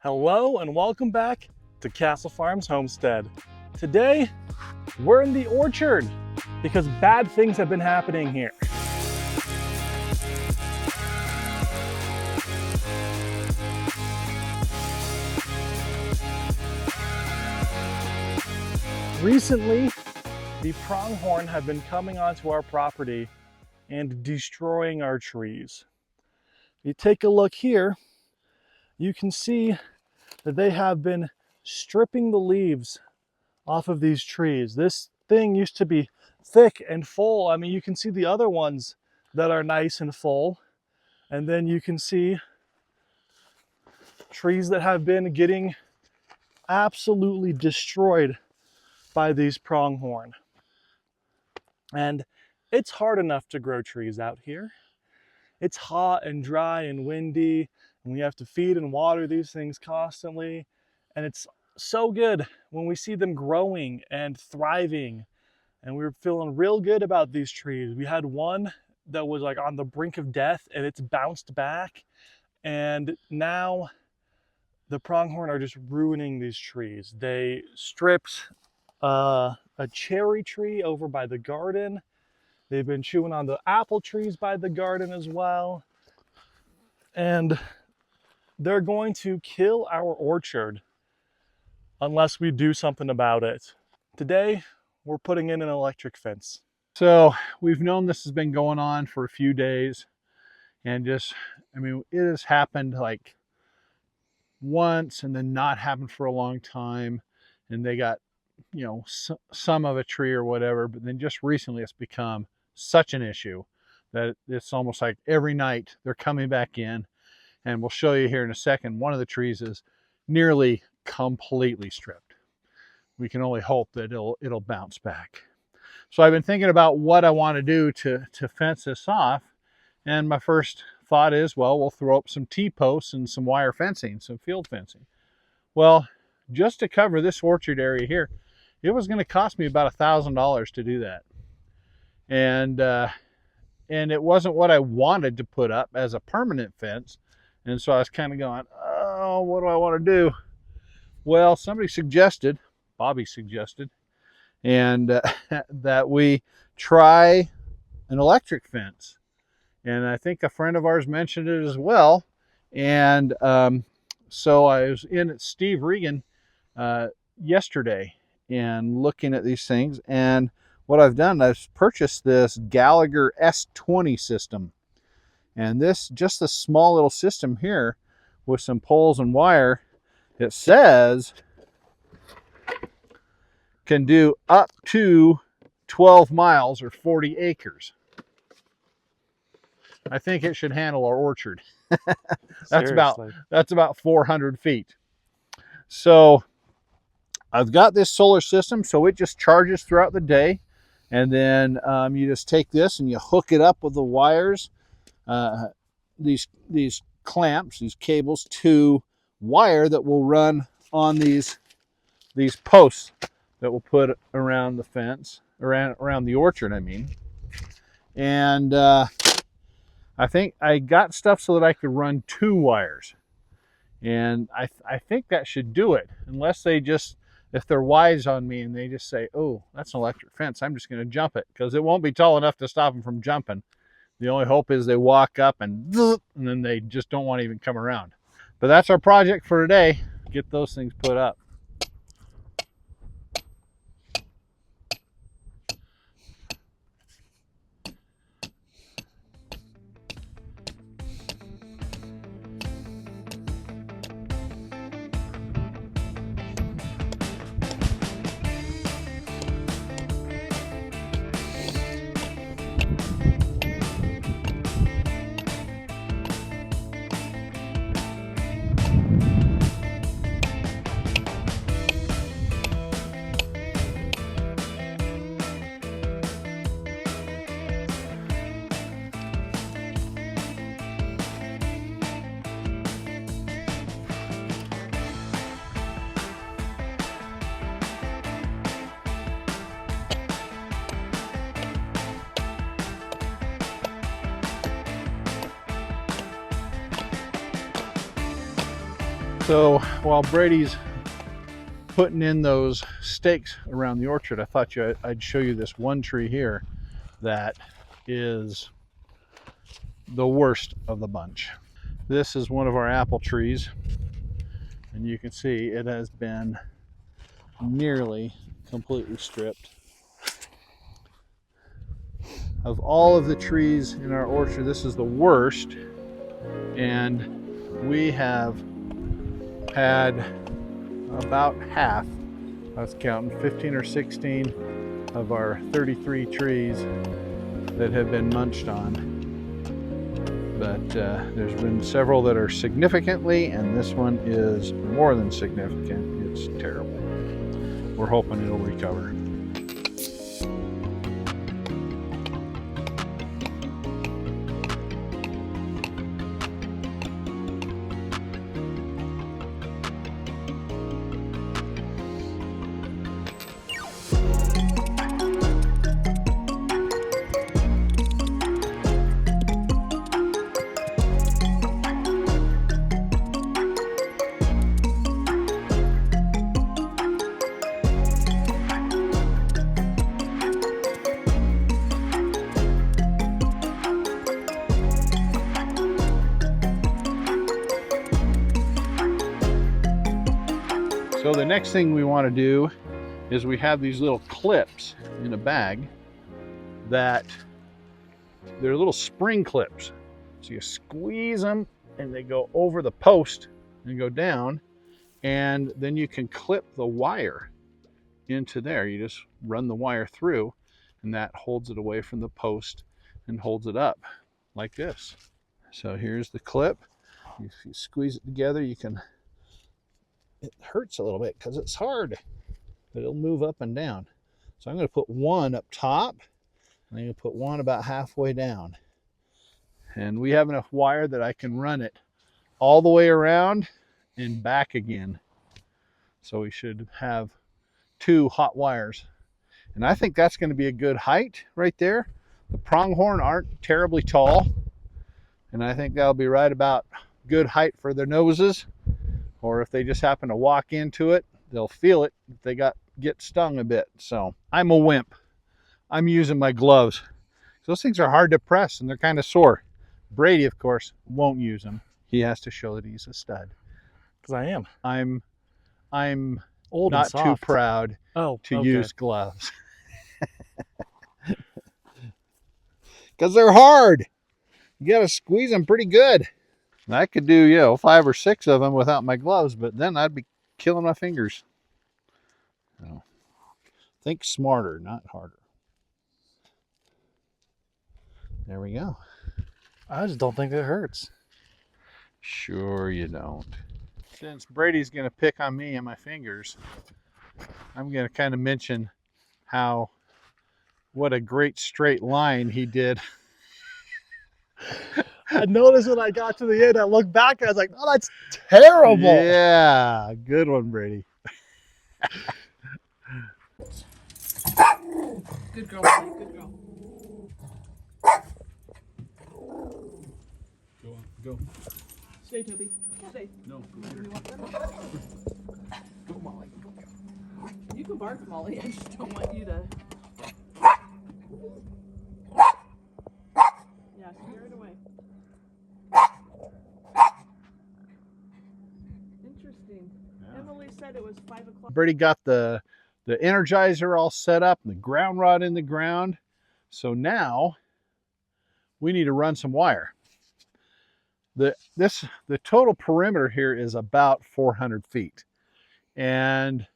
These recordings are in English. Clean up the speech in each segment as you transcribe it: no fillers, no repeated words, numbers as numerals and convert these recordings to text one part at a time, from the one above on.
Hello and welcome back to Castle Farms Homestead. Today, we're in the orchard because bad things have been happening here. Recently, the pronghorn have been coming onto our property and destroying our trees. If you take a look here, you can see that they have been stripping the leaves off of these trees. This thing used to be thick and full. I mean, you can see the other ones that are nice and full. And then you can see trees that have been getting absolutely destroyed by these pronghorn. And it's hard enough to grow trees out here. It's hot and dry and windy, and we have to feed and water these things constantly. And it's so good when we see them growing and thriving. And we were feeling real good about these trees. We had one that was like on the brink of death and it's bounced back. And now the pronghorn are just ruining these trees. They stripped a cherry tree over by the garden. They've been chewing on the apple trees by the garden as well. And they're going to kill our orchard unless we do something about it. Today, we're putting in an electric fence. So we've known this has been going on for a few days, and it has happened like once and then not happened for a long time, and they got, some of a tree or whatever, but then just recently it's become such an issue that it's almost like every night they're coming back in, and we'll show you here in a second. One of the trees is nearly completely stripped. We can only hope that it'll bounce back. So I've been thinking about what I want to do to fence this off. And my first thought is, well, we'll throw up some T-posts and some wire fencing, some field fencing. Well, just to cover this orchard area here, it was going to cost me about $1,000 to do that. And it wasn't what I wanted to put up as a permanent fence. And so I was kind of going, oh, what do I want to do? Well, Bobby suggested, and that we try an electric fence. And I think a friend of ours mentioned it as well. And so I was in at Steve Regan yesterday and looking at these things. And what I've done, I've purchased this Gallagher S20 system. And this, just a small little system here with some poles and wire, it says can do up to 12 miles or 40 acres. I think it should handle our orchard. That's about 400 feet. So I've got this solar system, so it just charges throughout the day. And then you just take this and you hook it up with the wires, these clamps, these cables, to wire that will run on these posts that we'll put around the fence, around the orchard, I mean. And I think I got stuff so that I could run 2 wires. And I think that should do it, unless if they're wise on me and they just say, oh, that's an electric fence, I'm just going to jump it, because it won't be tall enough to stop them from jumping. The only hope is they walk up and then they just don't want to even come around. But that's our project for today, get those things put up. So while Brady's putting in those stakes around the orchard, I thought I'd show you this one tree here that is the worst of the bunch. This is one of our apple trees, and you can see it has been nearly completely stripped. Of all of the trees in our orchard, this is the worst, and we have had about half, I was counting 15 or 16 of our 33 trees that have been munched on. But there's been several that are significantly, and this one is more than significant. It's terrible. We're hoping it'll recover. So the next thing we want to do is we have these little clips in a bag that they're little spring clips. So you squeeze them and they go over the post and go down, and then you can clip the wire into there. You just run the wire through, and that holds it away from the post and holds it up like this. So here's the clip. If you squeeze it together, you can, it hurts a little bit because it's hard, but it'll move up and down. So I'm going to put one up top, and I'm going to put one about halfway down. And we have enough wire that I can run it all the way around and back again. So we should have 2 hot wires. And I think that's going to be a good height right there. The pronghorn aren't terribly tall, and I think that'll be right about good height for their noses. Or if they just happen to walk into it, they'll feel it if they get stung a bit. So I'm a wimp. I'm using my gloves. Those things are hard to press and they're kind of sore. Brady, of course, won't use them. He has to show that he's a stud. Because I am. I'm old not and soft. too proud to use gloves. Because they're hard. You got to squeeze them pretty good. And I could do, 5 or 6 of them without my gloves, but then I'd be killing my fingers. So, think smarter, not harder. There we go. I just don't think it hurts. Sure you don't. Since Brady's going to pick on me and my fingers, I'm going to kind of mention what a great straight line he did. I noticed when I got to the end, I looked back and I was like, oh, that's terrible. Yeah, good one, Brady. Good girl, buddy. Good girl. Go on, go. Stay, Toby. Stay. No, go You here. want them? Go, Molly. Go. You can bark, Molly. I just don't want you to. Yeah, scare it away. Interesting. Yeah. Emily said it was 5 o'clock. Brady got the energizer all set up and the ground rod in the ground. So now we need to run some wire. The total perimeter here is about 400 feet. And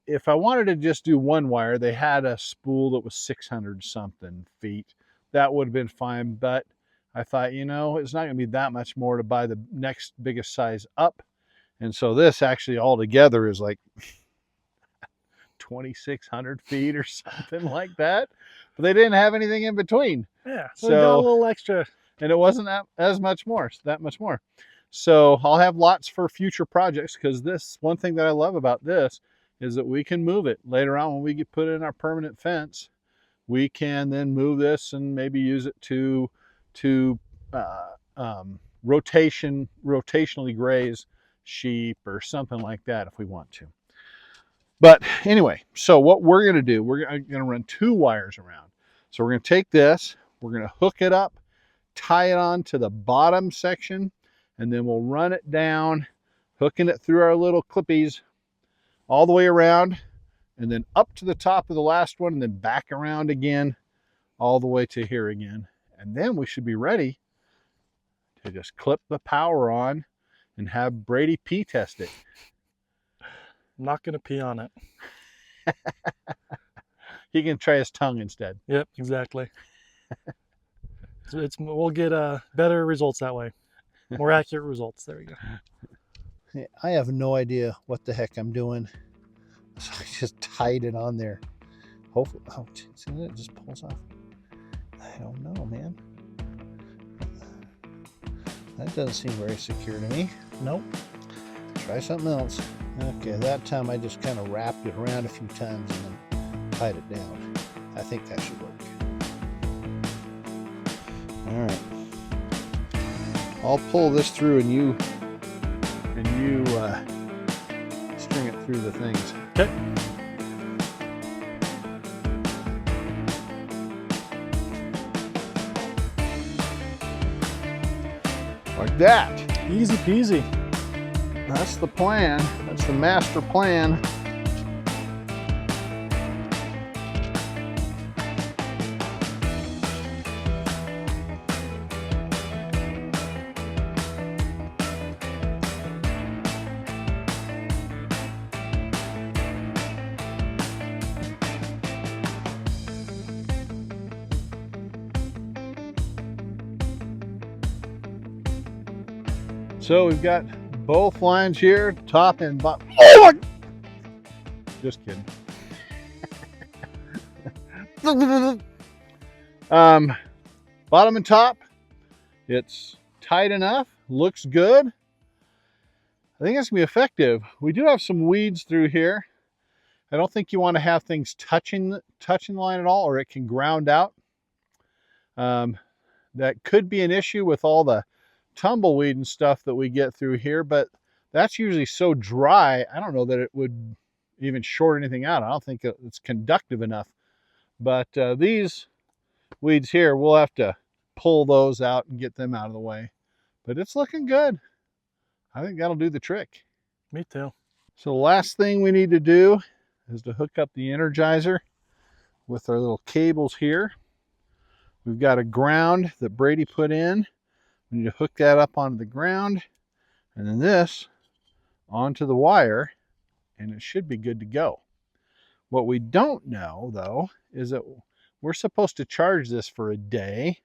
if I wanted to just do one wire, they had a spool that was 600 something feet. That would have been fine, but I thought, it's not going to be that much more to buy the next biggest size up. And so this actually altogether is like 2,600 feet or something like that. But they didn't have anything in between. Yeah, so we got a little extra. And it wasn't that much more. So I'll have lots for future projects, because this one thing that I love about this is that we can move it later on when we put in our permanent fence. We can then move this and maybe use it to rotationally graze sheep or something like that if we want to. But anyway, so what we're going to do, we're going to run 2 wires around. So we're going to take this, we're going to hook it up, tie it on to the bottom section, and then we'll run it down, hooking it through our little clippies all the way around, and then up to the top of the last one, and then back around again, all the way to here again. And then we should be ready to just clip the power on and have Brady pee test it. I'm not going to pee on it. He can try his tongue instead. Yep, exactly. We'll get better results that way. More accurate results. There we go. I have no idea what the heck I'm doing. So I just tied it on there. Hopefully, oh, see that? It just pulls off. I don't know, man. That doesn't seem very secure to me. Nope. Try something else. Okay, that time I just kind of wrapped it around a few times and then tied it down. I think that should work. All right. I'll pull this through and you string it through the things. Okay. Like that. Easy peasy. That's the plan. That's the master plan. So we've got both lines here, top and bottom. Oh my! Just kidding. Bottom and top, it's tight enough, looks good. I think it's gonna be effective. We do have some weeds through here. I don't think you want to have things touching the line at all, or it can ground out. That could be an issue with all the tumbleweed and stuff that we get through here, but that's usually so dry, I don't know that it would even short anything out. I don't think it's conductive enough. But these weeds here, we'll have to pull those out and get them out of the way. But it's looking good. I think that'll do the trick. Me too. So the last thing we need to do is to hook up the Energizer with our little cables here. We've got a ground that Brady put in. We need to hook that up onto the ground, and then this onto the wire, and it should be good to go. What we don't know, though, is that we're supposed to charge this for a day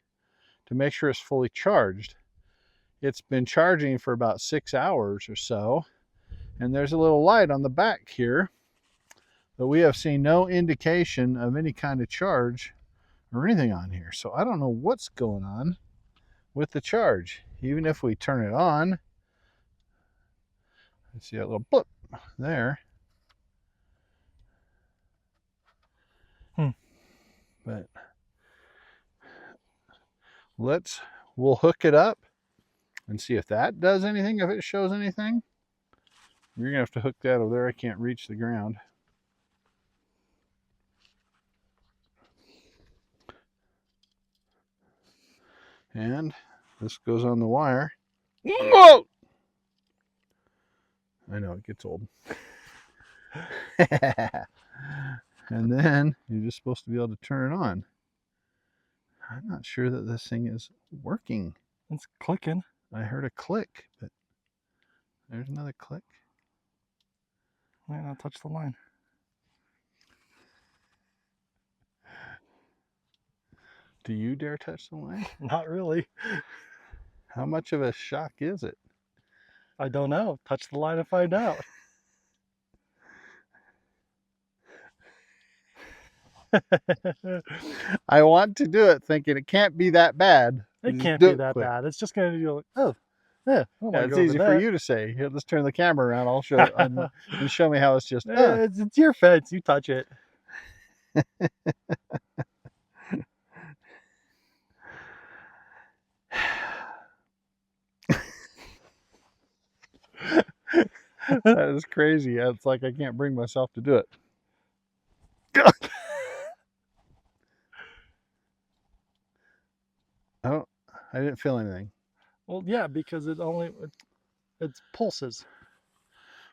to make sure it's fully charged. It's been charging for about 6 hours or so, and there's a little light on the back here, but we have seen no indication of any kind of charge or anything on here. So I don't know what's going on with the charge. Even if we turn it on, see that little blip there. But we'll hook it up and see if that does anything, if it shows anything. You're gonna have to hook that over there. I can't reach the ground. And this goes on the wire. Whoa! I know, it gets old. And then you're just supposed to be able to turn it on. I'm not sure that this thing is working. It's clicking. I heard a click, but there's another click. Might not touch the line. Do you dare touch the line? Not really. How much of a shock is it? I don't know. Touch the line and find out. I want to do it thinking it can't be that bad. It Just can't do be it that quick. bad. It's just going to be like, oh, yeah. Yeah, it's easy for you to say. Here, let's turn the camera around. I'll show it and show me how it's just. It's your fence. You touch it. That is crazy. It's like I can't bring myself to do it. Oh, I didn't feel anything. Well, yeah, because it's pulses.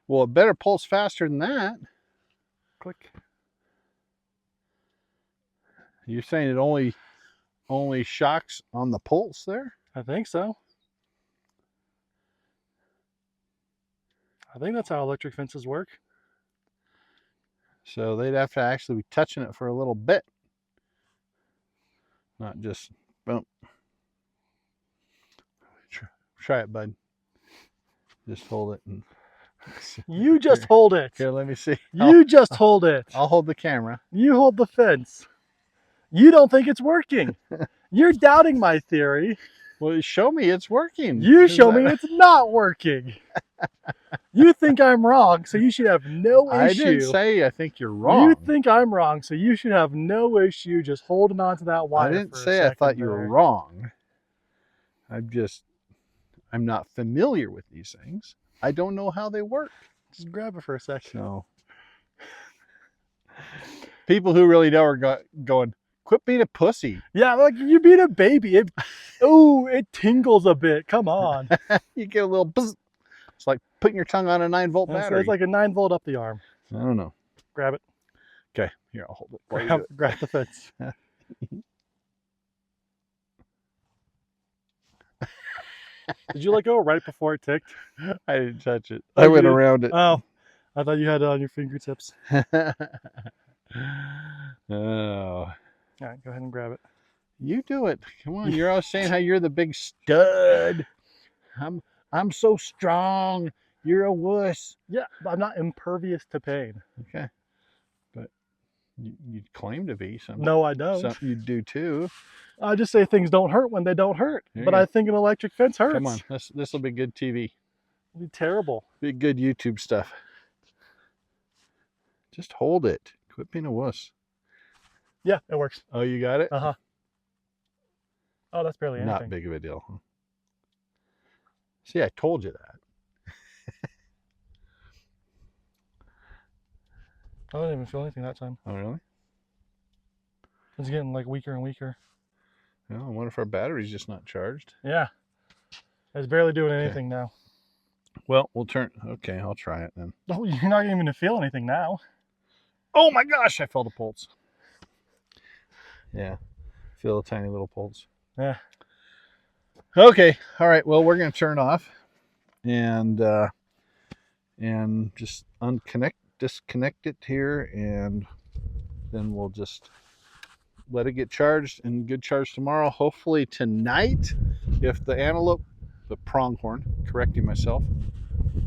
Well, it better pulse faster than that. Click. You're saying it only shocks on the pulse there? I think so. I think that's how electric fences work. So they'd have to actually be touching it for a little bit. Not just boom. Try it, bud. Just hold it. And You just hold it. here, let me see. You just hold it. I'll hold the camera. You hold the fence. You don't think it's working. You're doubting my theory. Well, show me it's working. You show me it's not working. You think I'm wrong, so you should have no issue. I didn't say I think you're wrong. You think I'm wrong, so you should have no issue just holding on to that wire. I didn't say I thought you were wrong. I'm not familiar with these things. I don't know how they work. Just grab it for a second. So people who really know are going, quit being a pussy. Yeah, like you being a baby. It tingles a bit. Come on. You get a little buzz. It's like putting your tongue on a 9-volt battery. It's like a 9-volt up the arm. I don't know. Grab it. Okay, here, I'll hold it. Grab the fence. Did you let go right before it ticked? I didn't touch it. Oh, I went you did? around it. Oh, I thought you had it on your fingertips. Oh. All right, go ahead and grab it. You do it. Come on. You're always saying how you're the big stud. I'm so strong. You're a wuss. Yeah, but I'm not impervious to pain. Okay. But you claim to be. No, I don't. Something you do too. I just say things don't hurt when they don't hurt. There But you I go. think an electric fence hurts. Come on. This will be good TV. It'll be terrible. Be good YouTube stuff. Just hold it. Quit being a wuss. Yeah, it works. Oh, you got it? Uh-huh. Oh, that's barely anything. Not big of a deal. Huh? See, I told you that. I didn't even feel anything that time. Oh, really? It's getting like weaker and weaker. Well, I wonder if our battery's just not charged. Yeah. It's barely doing anything now. Well, we'll turn. Okay, I'll try it then. Oh, you're not even going to feel anything now. Oh my gosh, I felt a pulse. Yeah, feel a tiny little pulse. Yeah. Okay, all right. Well, we're going to turn off and just disconnect it here, and then we'll just let it get charged and good charge tomorrow. Hopefully tonight, if the pronghorn, correcting myself,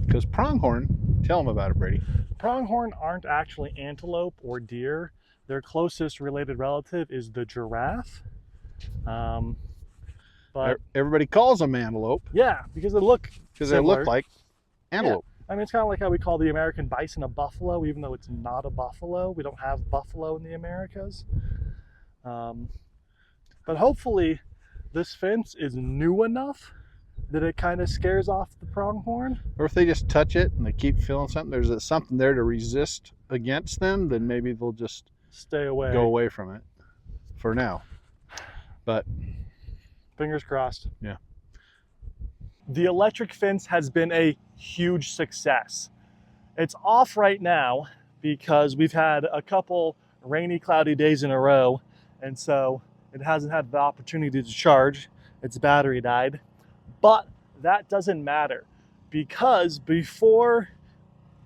because pronghorn, tell them about it, Brady. Pronghorn aren't actually antelope or deer. Their closest related relative is the giraffe. But Everybody calls them antelope yeah, because they look because they similar. look like antelope. I mean, it's kind of like how we call the American bison a buffalo, even though it's not a buffalo. We don't have buffalo in the Americas. But hopefully this fence is new enough that it kind of scares off the pronghorn. Or if they just touch it and they keep feeling something, there's something there to resist against them, then maybe they'll just Stay away. go away from it for now. But fingers crossed. Yeah. The electric fence has been a huge success. It's off right now because we've had a couple rainy, cloudy days in a row, and so it hasn't had the opportunity to charge. Its battery died. But that doesn't matter because before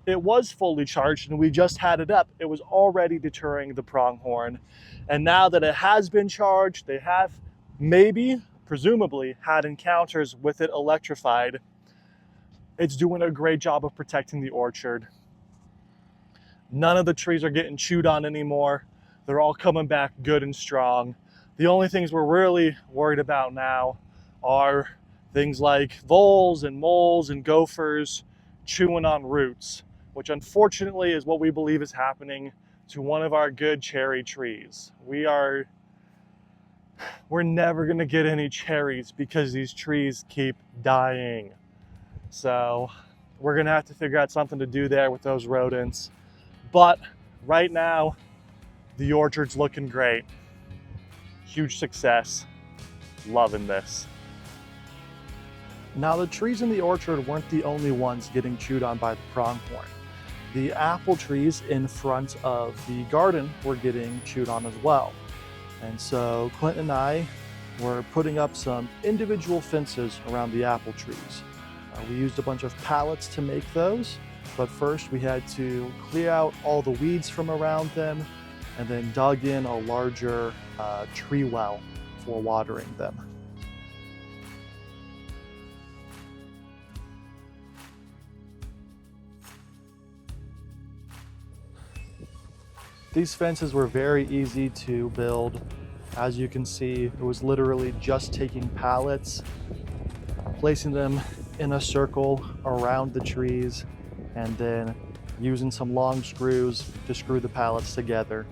it was fully charged and we just had it up, it was already deterring the pronghorn. And now that it has been charged, they have presumably had encounters with it electrified. It's doing a great job of protecting the orchard. None of the trees are getting chewed on anymore. They're all coming back good and strong. The only things we're really worried about now are things like voles and moles and gophers chewing on roots, which unfortunately is what we believe is happening to one of our good cherry trees. We're never gonna get any cherries because these trees keep dying. So we're gonna have to figure out something to do there with those rodents. But right now, the orchard's looking great. Huge success. Loving this. Now, the trees in the orchard weren't the only ones getting chewed on by the pronghorn. The apple trees in front of the garden were getting chewed on as well. And so Clint and I were putting up some individual fences around the apple trees. We used a bunch of pallets to make those, but first we had to clear out all the weeds from around them and then dug in a larger tree well for watering them. These fences were very easy to build. As you can see, it was literally just taking pallets, placing them in a circle around the trees, and then using some long screws to screw the pallets together.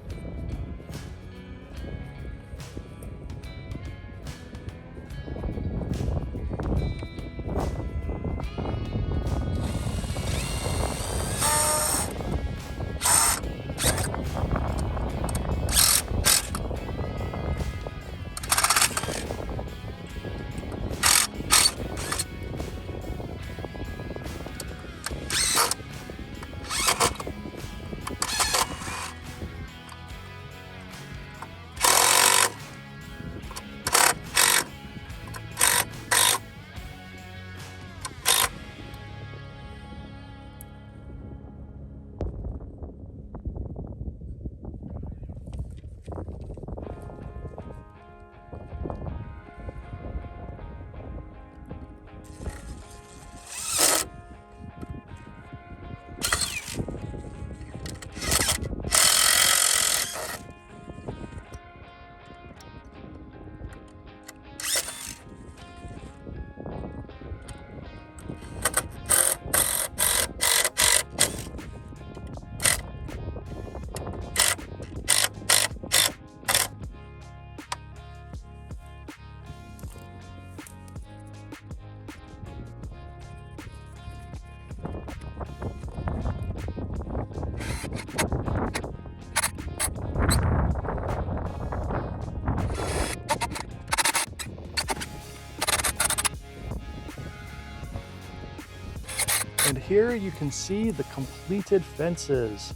And here you can see the completed fences.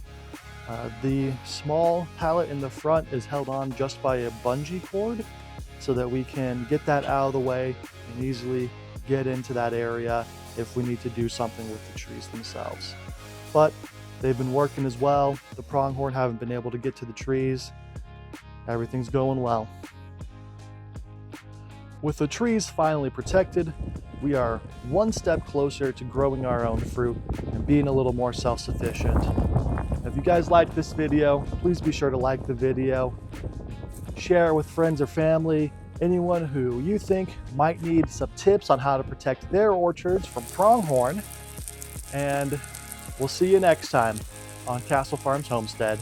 The small pallet in the front is held on just by a bungee cord so that we can get that out of the way and easily get into that area if we need to do something with the trees themselves. But they've been working as well. The pronghorn haven't been able to get to the trees. Everything's going well. With the trees finally protected, we are one step closer to growing our own fruit and being a little more self-sufficient. If you guys liked this video, please be sure to like the video, share it with friends or family, anyone who you think might need some tips on how to protect their orchards from pronghorn, and we'll see you next time on Castle Farms Homestead.